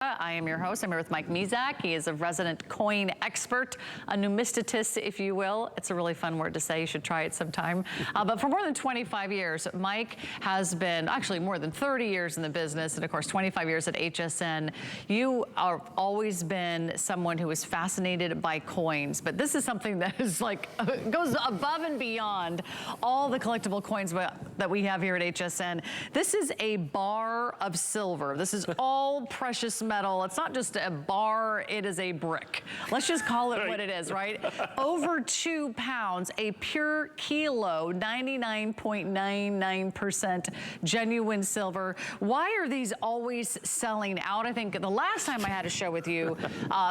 I am your host. I'm here with Mike Mizak. He is a resident coin expert, a numismatist, if you will. It's a really fun word to say. You should try it sometime. But for more than 25 years, Mike has been, actually more than 30 years in the business, and of course 25 years at HSN. You have always been someone who is fascinated by coins, but this is something that is like, goes above and beyond all the collectible coins that we have here at HSN. This is a bar of silver. This is all precious metal. It's not just a bar, it is a brick. Let's just call it what it is, right? Over 2 pounds, a pure kilo, 99.99% genuine silver. Why are these always selling out? I think the last time I had a show with you,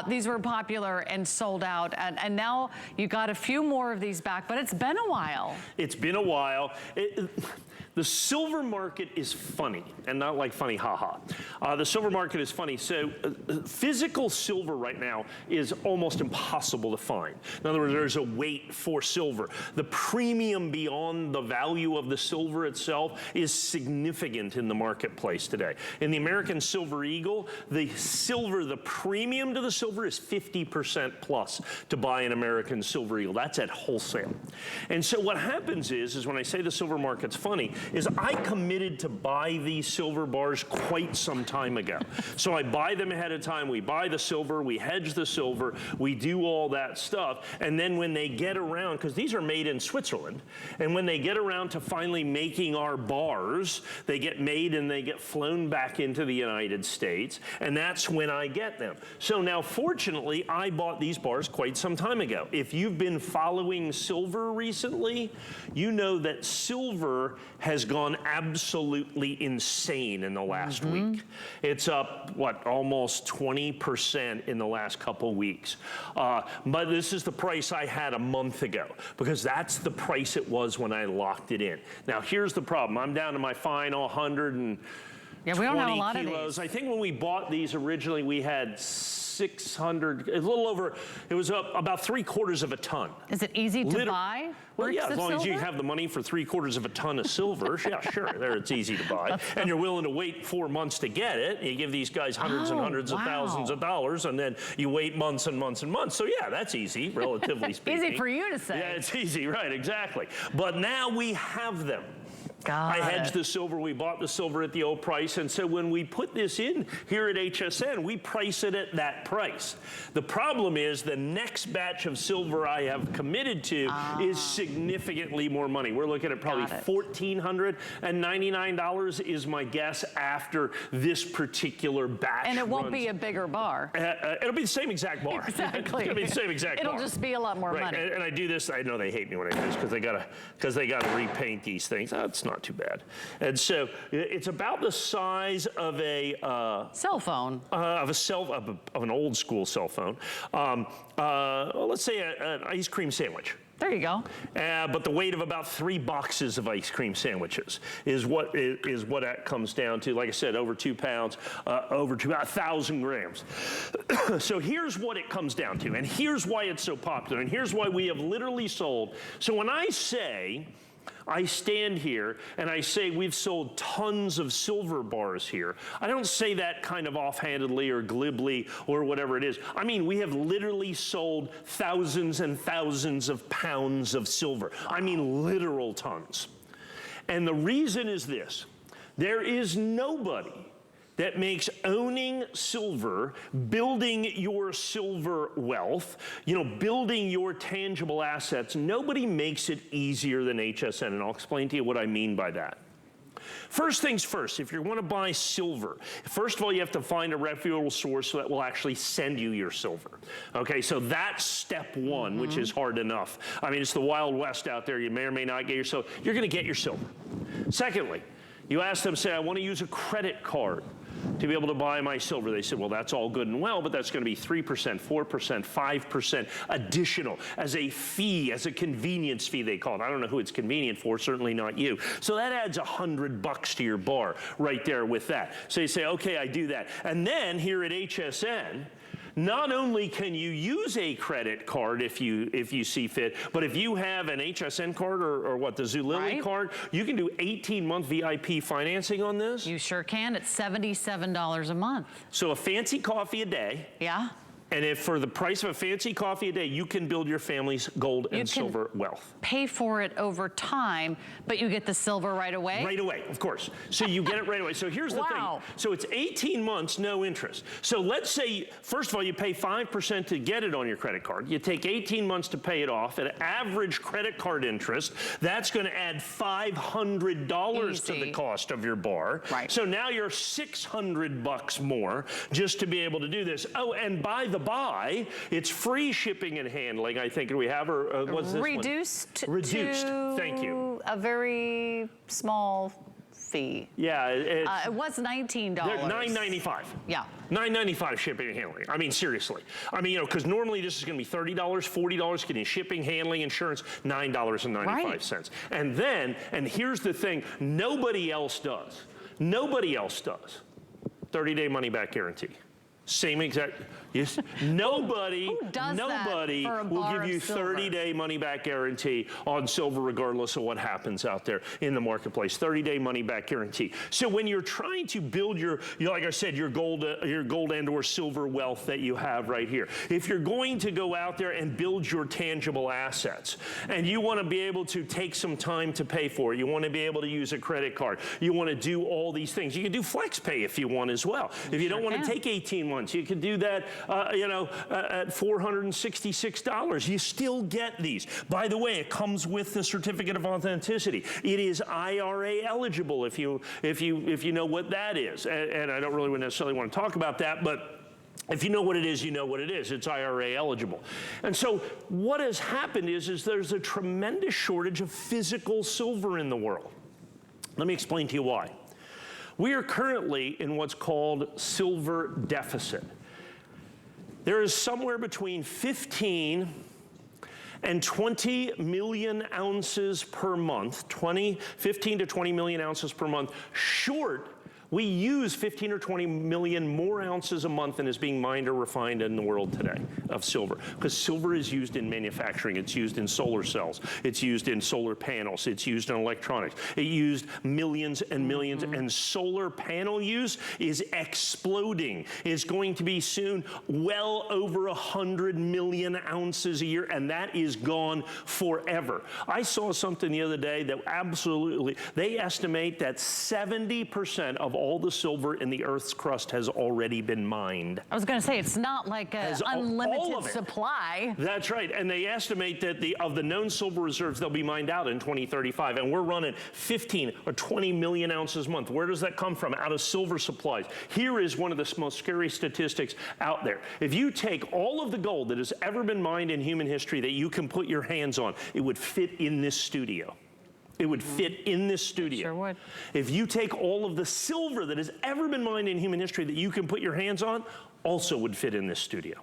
these were popular and sold out, and now you got a few more of these back, but it's been a while. It's been a while. The silver market is funny, and not like funny haha. The silver market is funny. So physical silver right now is almost impossible to find. In other words, there's a weight for silver. The premium beyond the value of the silver itself is significant in the marketplace today. In the American Silver Eagle, the premium to the silver is 50% plus to buy an American Silver Eagle. That's at wholesale. And so what happens is when I say the silver market's funny, is I committed to buy these silver bars quite some time ago. So I buy them ahead of time, we buy the silver, we hedge the silver, we do all that stuff, and then when they get around, because these are made in Switzerland, and when they get around to finally making our bars, they get made and they get flown back into the United States, and that's when I get them. So now fortunately, I bought these bars quite some time ago. If you've been following silver recently, you know that silver has gone absolutely insane in the last week. It's up, what, almost 20% in the last couple weeks. But this is the price I had a month ago, because that's the price it was when I locked it in. Now, here's the problem. I'm down to my final 120 we don't have a lot kilos. of these. I think when we bought these originally, we had 600, a little over, it was about 3/4 of a ton. Is it easy to buy? Well, yeah, as long as you have the money for 3/4 of a ton of silver, yeah, sure, there it's easy to buy. And you're willing to wait 4 months to get it. You give these guys hundreds and hundreds of thousands of dollars, and then you wait months and months and months. So yeah, that's easy, relatively speaking. Easy for you to say. Yeah, it's easy, right, exactly. But now we have them. I hedged the silver, we bought the silver at the old price, and so when we put this in here at HSN, we price it at that price. The problem is the next batch of silver I have committed to is significantly more money. We're looking at probably $1,499 is my guess after this particular batch. And it won't be a bigger bar. It'll be the same exact bar. Exactly. It'll be the same exact bar. It'll just be a lot more money. And I do this, I know they hate me when I do this because they gotta repaint these things. It's not too bad. And so it's about the size of a cell phone. Of an old school cell phone. Let's say an ice cream sandwich. There you go. But the weight of about 3 boxes of ice cream sandwiches is what that comes down to. Like I said, over 2 pounds, over 1,000 grams. So here's what it comes down to, and here's why it's so popular, and here's why we have literally sold. So when I stand here and I say we've sold tons of silver bars here, I don't say that kind of offhandedly or glibly or whatever it is. I mean, we have literally sold thousands and thousands of pounds of silver. I mean, literal tons. And the reason is this: there is nobody that makes owning silver, building your silver wealth, building your tangible assets, nobody makes it easier than HSN, and I'll explain to you what I mean by that. First things first, if you want to buy silver, first of all, you have to find a reputable source that will actually send you your silver. Okay, so that's step one, which is hard enough. I mean, it's the Wild West out there. You may or may not get your silver. You're going to get your silver. Secondly, you ask them, say, I want to use a credit card to be able to buy my silver. They said, well, that's all good and well, but that's going to be 3%, 4%, 5% additional as a fee, as a convenience fee, they call it. I don't know who it's convenient for, certainly not you. So that adds $100 to your bar right there with that. So you say, okay, I do that. And then here at HSN, not only can you use a credit card if you see fit, but if you have an HSN card or what, the Zulily card, you can do 18-month VIP financing on this. You sure can. It's $77 a month. So a fancy coffee a day. Yeah. And if for the price of a fancy coffee a day, you can build your family's gold and silver wealth. Pay for it over time, but you get the silver right away? Right away, of course. So you get it right away. So here's the thing. So it's 18 months, no interest. So let's say, first of all, you pay 5% to get it on your credit card. You take 18 months to pay it off at average credit card interest. That's going to add $500 to the cost of your bar. Right. So now you're $600 more just to be able to do this. Oh, and by the by, it's free shipping and handling, I think we have, or what's this Reduced one? Reduced, thank you. A very small fee. Yeah. It was $19. $9.95. Yeah. $9.95 shipping and handling. I mean, seriously. I mean, you know, because normally this is going to be $30, $40, getting shipping, handling, insurance, $9.95. Right. And then, and here's the thing, nobody else does. Nobody else does. 30-day money-back guarantee. Same exact, yes, nobody will give you 30-day money-back guarantee on silver regardless of what happens out there in the marketplace. 30-day money-back guarantee. So when you're trying to build your like I said, your gold and or silver wealth that you have right here, if you're going to go out there and build your tangible assets and you want to be able to take some time to pay for it, you want to be able to use a credit card, you want to do all these things. You can do flex pay if you want as well. If you don't want to take 18 months, you can do that, at $466. You still get these. By the way, it comes with the certificate of authenticity. It is IRA eligible if you know what that is. And I don't really necessarily want to talk about that, but if you know what it is, you know what it is. It's IRA eligible. And so what has happened is there's a tremendous shortage of physical silver in the world. Let me explain to you why. We are currently in what's called silver deficit. There is somewhere between 15 and 20 million ounces per month, 15 to 20 million ounces per month short. We use 15 or 20 million more ounces a month than is being mined or refined in the world today of silver. Because silver is used in manufacturing. It's used in solar cells. It's used in solar panels. It's used in electronics. It used millions and millions. And solar panel use is exploding. It's going to be soon well over 100 million ounces a year. And that is gone forever. I saw something the other day that absolutely, they estimate that 70% of all the silver in the Earth's crust has already been mined. I was going to say, it's not like an unlimited supply. That's right. And they estimate that of the known silver reserves, they'll be mined out in 2035. And we're running 15 or 20 million ounces a month. Where does that come from? Out of silver supplies. Here is one of the most scary statistics out there. If you take all of the gold that has ever been mined in human history that you can put your hands on, it would fit in this studio. It would fit in this studio. It sure would. If you take all of the silver that has ever been mined in human history that you can put your hands on, also would fit in this studio.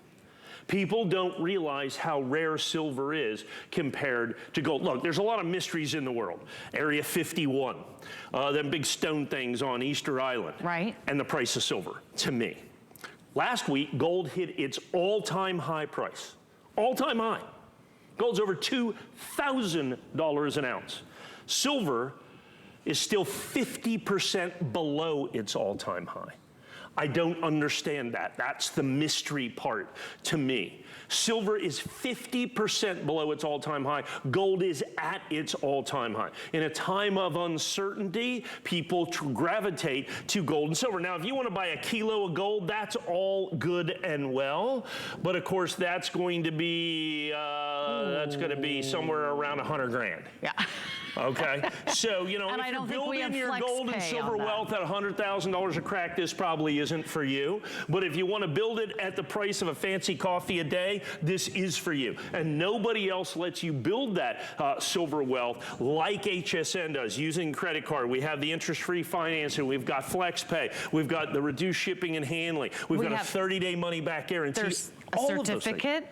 People don't realize how rare silver is compared to gold. Look, there's a lot of mysteries in the world. Area 51, them big stone things on Easter Island. Right. And the price of silver, to me. Last week, gold hit its all-time high price. All-time high. Gold's over $2,000 an ounce. Silver is still 50% below its all-time high. I don't understand that. That's the mystery part to me. Silver is 50% below its all-time high. Gold is at its all-time high. In a time of uncertainty, people gravitate to gold and silver. Now, if you want to buy a kilo of gold, that's all good and well. But of course, that's going to be somewhere around 100 grand. Yeah. Okay, so if you're building your gold and silver wealth at $100,000 a crack, this probably isn't for you. But if you want to build it at the price of a fancy coffee a day, this is for you. And nobody else lets you build that silver wealth like HSN does using credit card. We have the interest-free financing. We've got flex pay. We've got the reduced shipping and handling. We've got a 30-day money-back guarantee. There's a certificate,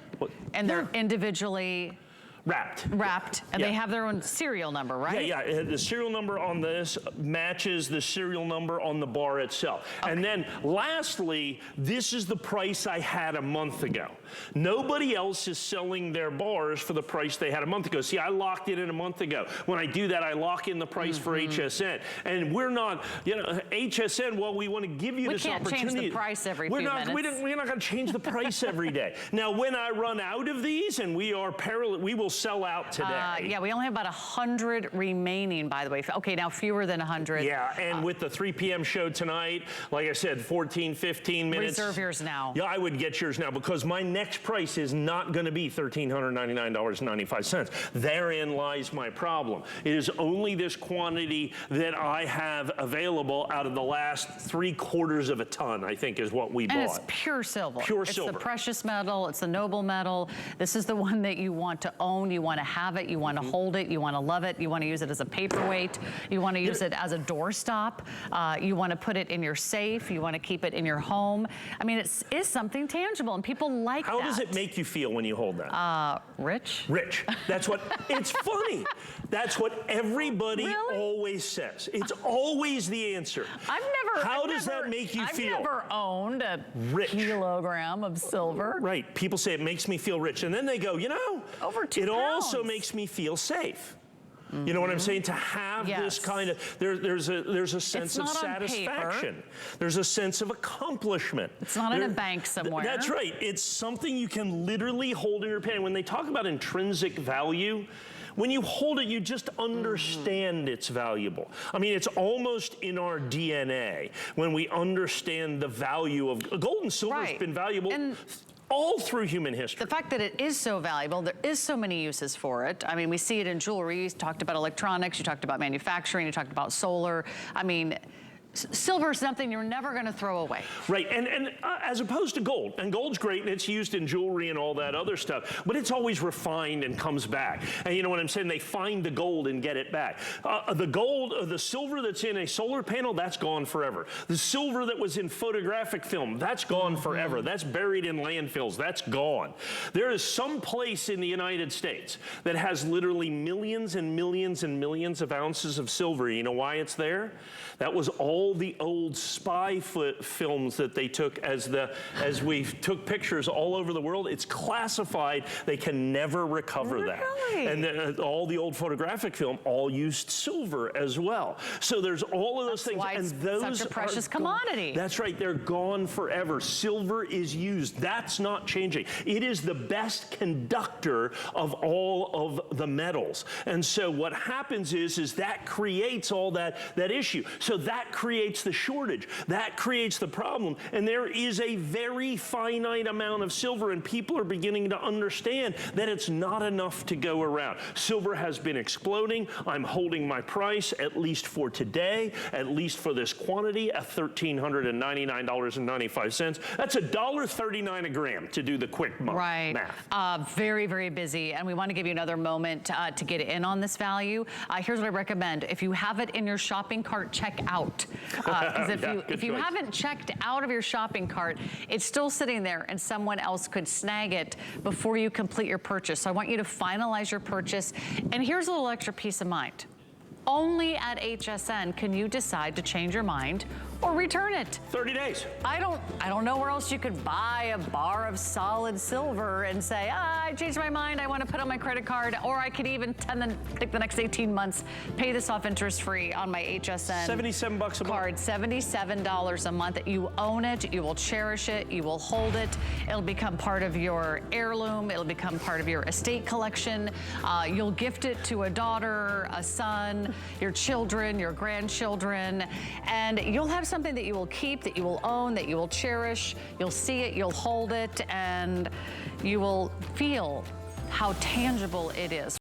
and they're individually Wrapped. Wrapped, and Yeah. they have their own serial number, right? Yeah. The serial number on this matches the serial number on the bar itself. Okay. And then lastly, this is the price I had a month ago. Nobody else is selling their bars for the price they had a month ago. See, I locked it in a month ago. When I do that, I lock in the price for HSN. And we're not, HSN, well, we want to give you this opportunity. We can't change the price every few minutes. We're not going to change the price every day. Now, when I run out of these, and we will sell out today. Yeah, we only have about 100 remaining, by the way. Okay, now fewer than 100. Yeah, and with the 3 p.m. show tonight, like I said, 14, 15 minutes. Reserve yours now. Yeah, I would get yours now because my next price is not going to be $1,399.95. Therein lies my problem. It is only this quantity that I have available out of the last 3/4 of a ton, I think, is what we bought. And it's pure silver. Pure silver. It's the precious metal. It's the noble metal. This is the one that you want to own. You want to have it. You want to hold it. You want to love it. You want to use it as a paperweight. You want to use it as a doorstop. You want to put it in your safe. You want to keep it in your home. I mean, it is something tangible, and people like that. How does it make you feel when you hold that? Rich. Rich. That's what, it's funny. That's what everybody always says. It's always the answer. How does that make you feel? I've never owned a kilogram of silver. Right. People say it makes me feel rich. And then they go, over 2 it pounds. Also makes me feel safe. You know what I'm saying? To have this kind of, there's a sense of satisfaction. There's a sense of accomplishment. It's not in a bank somewhere. That's right. It's something you can literally hold in your hand. When they talk about intrinsic value, when you hold it, you just understand it's valuable. I mean, it's almost in our DNA when we understand the value of gold and silver has been valuable all through human history. The fact that it is so valuable, there is so many uses for it. I mean, we see it in jewelry. You talked about electronics, you talked about manufacturing, you talked about solar. I mean, silver is something you're never going to throw away. Right, and as opposed to gold, and gold's great, and it's used in jewelry and all that other stuff, but it's always refined and comes back. And you know what I'm saying? They find the gold and get it back. The silver that's in a solar panel, that's gone forever. The silver that was in photographic film, that's gone forever. That's buried in landfills. That's gone. There is some place in the United States that has literally millions and millions and millions of ounces of silver. You know why it's there? That was all the old spy films that they took as we took pictures all over the world. It's classified. They can never recover that. And all the old photographic film all used silver as well. So there's all of those things. Why it's such a precious commodity. That's right. They're gone forever. Silver is used. That's not changing. It is the best conductor of all of the metals. And so what happens is that creates all that issue. So that creates the shortage. That creates the problem. And there is a very finite amount of silver, and people are beginning to understand that it's not enough to go around. Silver has been exploding. I'm holding my price, at least for today, at least for this quantity, at $1,399.95. That's $1.39 a gram to do the quick math. Very, very busy, and we want to give you another moment to get in on this value. Here's what I recommend. If you have it in your shopping cart, check out. Because if you haven't checked out of your shopping cart, it's still sitting there and someone else could snag it before you complete your purchase. So I want you to finalize your purchase. And here's a little extra peace of mind. Only at HSN can you decide to change your mind or return it. 30 days. I don't know where else you could buy a bar of solid silver and say, I changed my mind, I want to put on my credit card, or I could even take the next 18 months, pay this off interest-free on my HSN 77 bucks a card, month. $77 a month. You own it, you will cherish it, you will hold it. It'll become part of your heirloom, it'll become part of your estate collection. You'll gift it to a daughter, a son, your children, your grandchildren, and you'll have something that you will keep, that you will own, that you will cherish. You'll see it, you'll hold it, and you will feel how tangible it is.